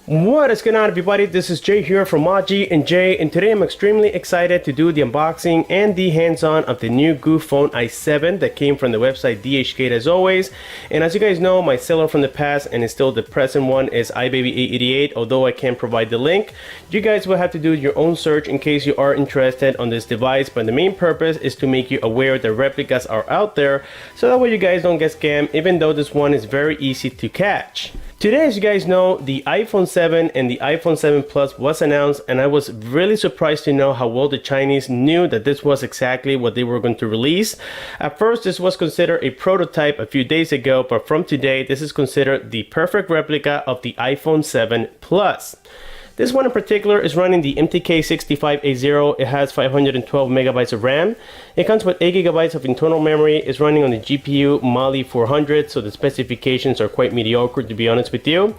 What is going on, everybody? This is Jay here from Maji and Jay, and today I'm extremely excited to do the unboxing and the hands-on of the new Goophone i7 that came from the website DHgate as always. And as you guys know, my seller from the past and is still the present one is iBaby888. Although I can't provide the link, you guys will have to do your own search in case you are interested on this device. But the main purpose is to make you aware that replicas are out there, so that way you guys don't get scammed, even though this one is very easy to catch. Today, as you guys know, the iPhone 7 and the iPhone 7 Plus was announced, and I was really surprised to know how well the Chinese knew that this was exactly what they were going to release. At first, this was considered a prototype a few days ago, but from today, this is considered the perfect replica of the iPhone 7 Plus. This one in particular is running the MTK6580. It has 512 megabytes of RAM. It comes with 8 gigabytes of internal memory. It's running on the GPU Mali 400, so the specifications are quite mediocre, to be honest with you.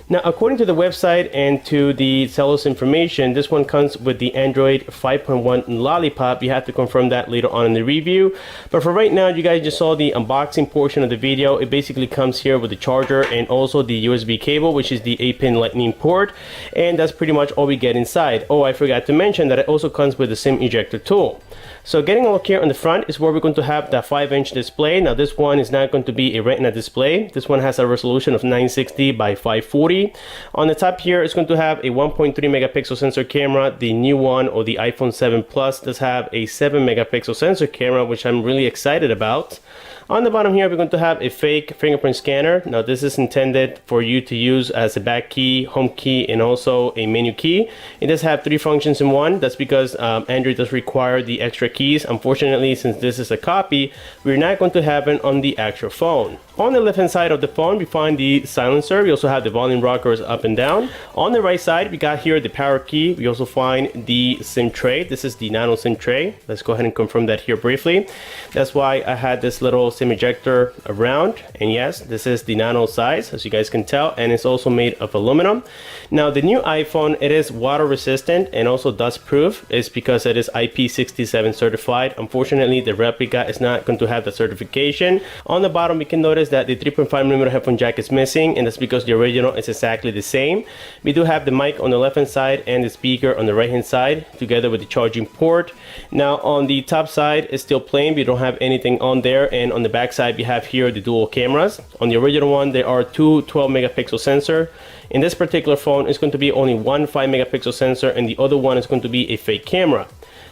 Now, according to the website and to the seller's information, this one comes with the Android 5.1 Lollipop. You have to confirm that later on in the review. But for right now, you guys just saw the unboxing portion of the video. It basically comes here with the charger and also the USB cable, which is the 8-pin lightning port. And that's pretty much all we get inside. Oh, I forgot to mention that it also comes with the SIM ejector tool. So getting a look here on the front is where we're going to have that 5-inch display. Now this one is not going to be a retina display. This one has a resolution of 960 by 540. On the top here, it's going to have a 1.3 megapixel sensor camera. The new one, or the iPhone 7 Plus, does have a 7 megapixel sensor camera, which I'm really excited about. On the bottom here, we're going to have a fake fingerprint scanner. Now this is intended for you to use as a back key, home key, and also a menu key. It does have 3 functions in one. That's because Android does require the extra keys. Unfortunately, since this is a copy, we're not going to have it on the actual phone. On the left hand side of the phone, we find the silencer. We also have the volume rockers up and down. On the right side, we got here the power key. We also find the SIM tray. This is the nano SIM tray. Let's go ahead and confirm that here briefly. That's why I had this little SIM ejector around. And yes, this is the nano size, as you guys can tell, and it's also made of aluminum. Now, the new iPhone, it is water resistant and also dust proof. It's because it is IP67 certified. Unfortunately, the replica is not going to have the certification. On the bottom, we can notice that the 3.5mm headphone jack is missing, and that's because the original is exactly the same. We do have the mic on the left hand side and the speaker on the right hand side, together with the charging port. Now on the top side is still plain. We don't have anything on there, and on the back side we have here the dual cameras. On the original one, there are 2 12 megapixel sensor. In this particular phone, it's going to be only 1 5 megapixel sensor, and the other one is going to be a fake camera.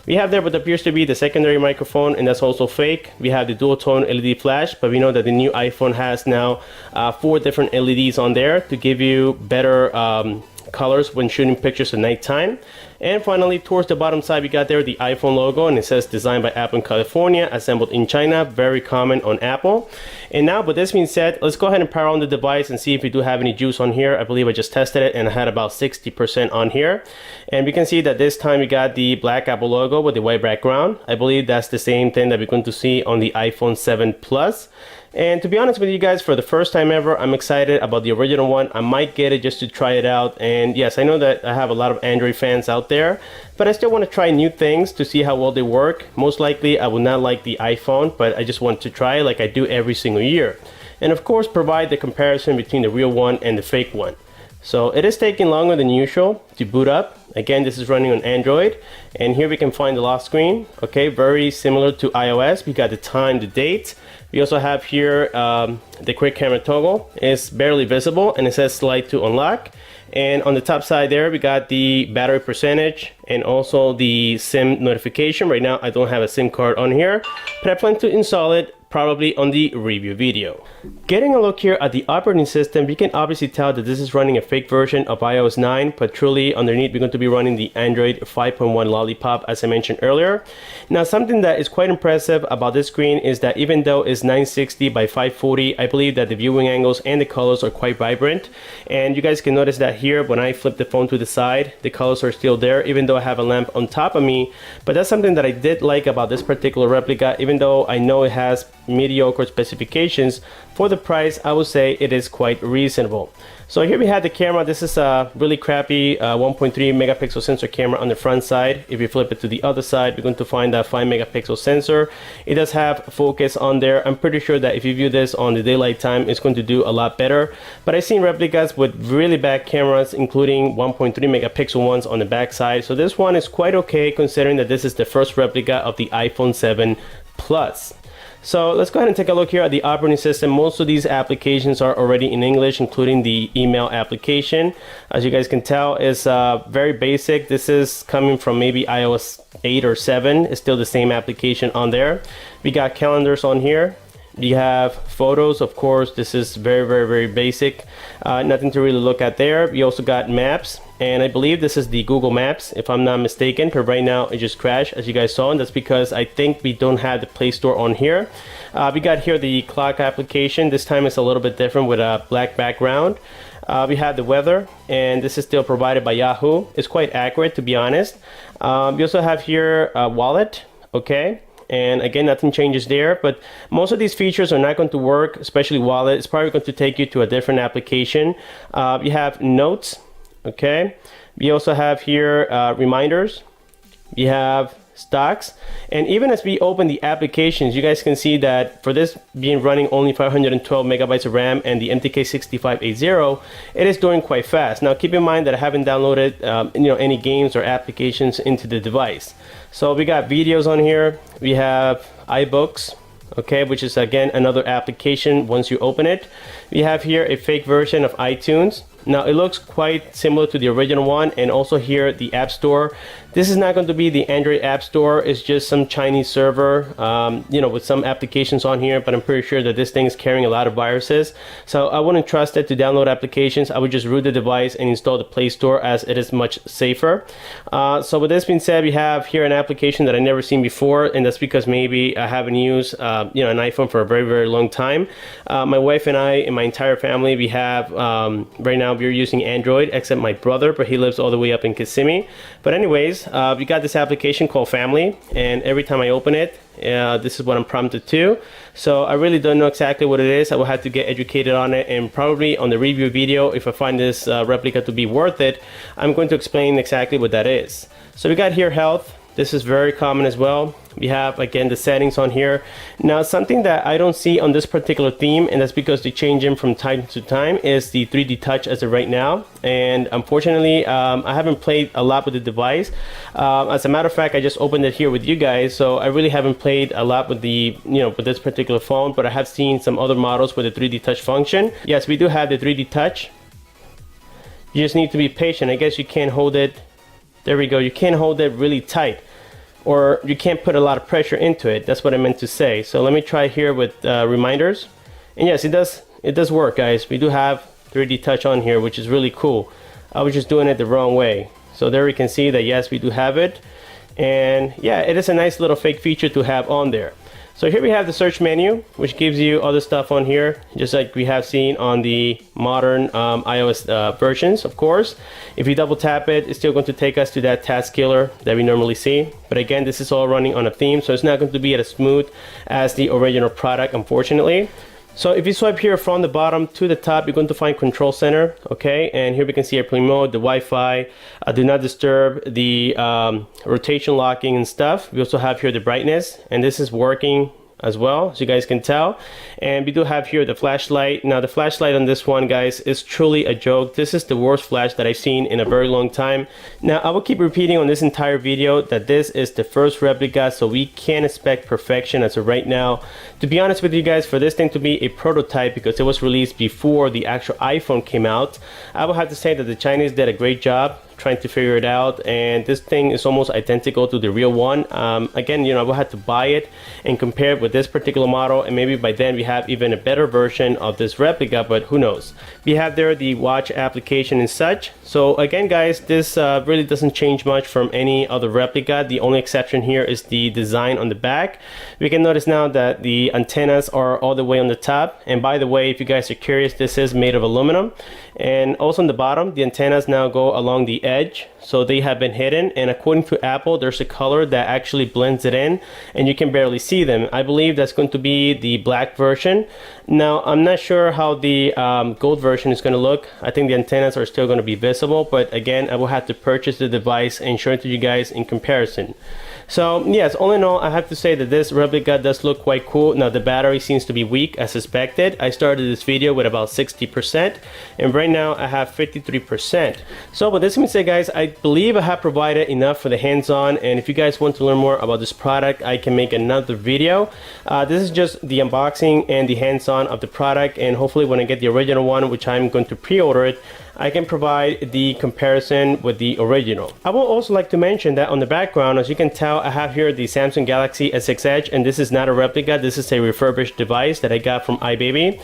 We have there what appears to be the secondary microphone, and that's also fake. We have the dual tone LED flash, but we know that the new iPhone has now 4 different LEDs on there to give you better colors when shooting pictures at nighttime. And finally, towards the bottom side, we got there the iPhone logo, and it says designed by Apple in California, assembled in China. Very common on Apple. And now, with this being said, let's go ahead and power on the device and see if we do have any juice on here. I believe I just tested it and I had about 60% on here. And we can see that this time we got the black Apple logo with the white background. I believe that's the same thing that we're going to see on the iPhone 7 Plus. And to be honest with you guys, for the first time ever, I'm excited about the original one. I might get it just to try it out. And yes, I know that I have a lot of Android fans out there, but I still want to try new things to see how well they work. Most likely, I will not like the iPhone, but I just want to try it like I do every single year. And of course, provide the comparison between the real one and the fake one. So it is taking longer than usual to boot up. Again, this is running on Android, and here we can find the lock screen. Okay, very similar to iOS. We got the time, the date. We also have here the quick camera toggle. It's barely visible, and it says slide to unlock. And on the top side there, we got the battery percentage and also the SIM notification. Right now, I don't have a SIM card on here, but I plan to install it probably on the review video. Getting a look here at the operating system, we can obviously tell that this is running a fake version of iOS 9, but truly underneath we're going to be running the Android 5.1 Lollipop, as I mentioned earlier. Now, something that is quite impressive about this screen is that even though it's 960 by 540, I believe that the viewing angles and the colors are quite vibrant. And you guys can notice that here, when I flip the phone to the side, the colors are still there, even though I have a lamp on top of me. But that's something that I did like about this particular replica, even though I know it has mediocre specifications, for the price I would say it is quite reasonable. So here we have the camera. This is a really crappy 1.3 megapixel sensor camera on the front side. If you flip it to the other side, you're going to find that 5 megapixel sensor. It does have focus on there. I'm pretty sure that if you view this on the daylight time, it's going to do a lot better. But I've seen replicas with really bad cameras, including 1.3 megapixel ones on the back side. So this one is quite okay, considering that this is the first replica of the iPhone 7 Plus. So let's go ahead and take a look here at the operating system. Most of these applications are already in English, including the email application. As you guys can tell, it's very basic. This is coming from maybe iOS 8 or 7. It's still the same application on there. We got calendars on here. You have photos, of course. This is very basic. Nothing to really look at there. We also got maps, and I believe this is the Google Maps, if I'm not mistaken, but right now it just crashed, as you guys saw, and that's because I think we don't have the Play Store on here. We got here the clock application. This time it's a little bit different with a black background. We have the weather, and this is still provided by Yahoo. It's quite accurate, to be honest. We also have here a wallet, okay? And again, nothing changes there, but most of these features are not going to work, especially wallet. It's probably going to take you to a different application. You have notes, okay? We also have here reminders. You have stocks, and even as we open the applications, you guys can see that for this being running only 512 megabytes of RAM and the MTK6580, it is doing quite fast. Now keep in mind that I haven't downloaded any games or applications into the device. So we got videos on here. We have iBooks, okay, which is again another application once you open it. We have here a fake version of iTunes. Now it looks quite similar to the original one, and also here the App Store. This is not going to be the Android App Store. It's just some Chinese server, with some applications on here, but I'm pretty sure that this thing is carrying a lot of viruses. So I wouldn't trust it to download applications. I would just root the device and install the Play Store, as it is much safer. So with this being said, we have here an application that I never seen before, and that's because maybe I haven't used an iPhone for a very long time. My wife and I and my entire family, we have right now we're using Android, except my brother, but he lives all the way up in Kissimmee. But anyways, we got this application called Family, and every time I open it, this is what I'm prompted to. So I really don't know exactly what it is. I will have to get educated on it, and probably on the review video, if I find this replica to be worth it, I'm going to explain exactly what that is. So we got here health. This is very common as well. We have again the settings on here. Now something that I don't see on this particular theme, and that's because they change them from time to time, is the 3D touch as of right now. And unfortunately I haven't played a lot with the device. As a matter of fact, I just opened it here with you guys, so I really haven't played a lot with the with this particular phone, but I have seen some other models with the 3D touch function. Yes, we do have the 3D touch. You just need to be patient. I guess you can't hold it. There we go. You can't hold it really tight, or you can't put a lot of pressure into it. That's what I meant to say. So let me try here with reminders. And yes, it does work, guys. We do have 3D touch on here, which is really cool. I was just doing it the wrong way. So there we can see that yes, we do have it. And yeah, it is a nice little fake feature to have on there. So here we have the search menu, which gives you other stuff on here, just like we have seen on the modern iOS versions, of course. If you double tap it, it's still going to take us to that task killer that we normally see. But again, this is all running on a theme, so it's not going to be as smooth as the original product, unfortunately. So if you swipe here from the bottom to the top, you're going to find Control Center, okay? And here we can see airplane mode, the Wi-Fi, do not disturb, the rotation locking and stuff. We also have here the brightness, and this is working as well, as you guys can tell. And we do have here the flashlight. Now the flashlight on this one, guys, is truly a joke. This is the worst flash that I've seen in a very long time. Now I will keep repeating on this entire video that this is the first replica, so we can't expect perfection as of right now. To be honest with you guys, for this thing to be a prototype, because it was released before the actual iPhone came out, I will have to say that the Chinese did a great job trying to figure it out, and this thing is almost identical to the real one. Again, I will have to buy it and compare it with this particular model, and maybe by then we have even a better version of this replica, but who knows. We have there the watch application and such. So again, guys, this really doesn't change much from any other replica. The only exception here is the design on the back. We can notice now that the antennas are all the way on the top, and by the way, if you guys are curious, this is made of aluminum. And also on the bottom, the antennas now go along the edge edge, so they have been hidden, and according to Apple there's a color that actually blends it in and you can barely see them. I believe that's going to be the black version. Now I'm not sure how the gold version is going to look. I think the antennas are still going to be visible, but again, I will have to purchase the device and show it to you guys in comparison. So yes, all in all, I have to say that this replica does look quite cool. Now the battery seems to be weak as suspected. I started this video with about 60% and right now I have 53%. So with this being said, guys, I believe I have provided enough for the hands-on, and if you guys want to learn more about this product, I can make another video. This is just the unboxing and the hands-on of the product, and hopefully when I get the original one, which I'm going to pre-order it, I can provide the comparison with the original. I would also like to mention that on the background, as you can tell, I have here the Samsung Galaxy S6 Edge, and this is not a replica. This is a refurbished device that I got from iBaby.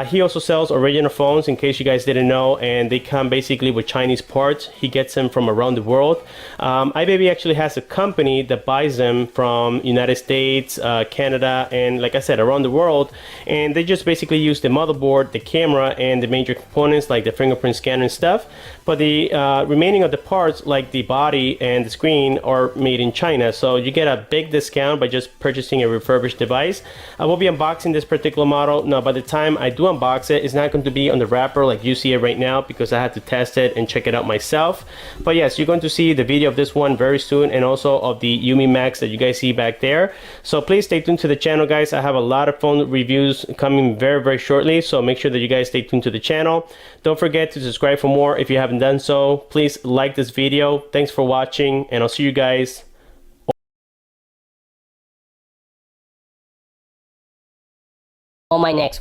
He also sells original phones, in case you guys didn't know, and they come basically with Chinese parts. He gets them from around the world. iBaby actually has a company that buys them from United States, Canada, and like I said, around the world, and they just basically use the motherboard, the camera, and the major components like the fingerprint scanner and stuff, but the remaining of the parts like the body and the screen are made in China, so you get a big discount by just purchasing a refurbished device. I will be unboxing this particular model. Now by the time I do unbox it, it's not going to be on the wrapper like you see it right now, because I had to test it and check it out myself. But yes, you're going to see the video of this one very soon, and also of the Yumi Max that you guys see back there. So please stay tuned to the channel, guys. I have a lot of phone reviews coming very shortly, so make sure that you guys stay tuned to the channel. Don't forget to subscribe for more if you haven't done so. Please like this video. Thanks for watching, and I'll see you guys on my next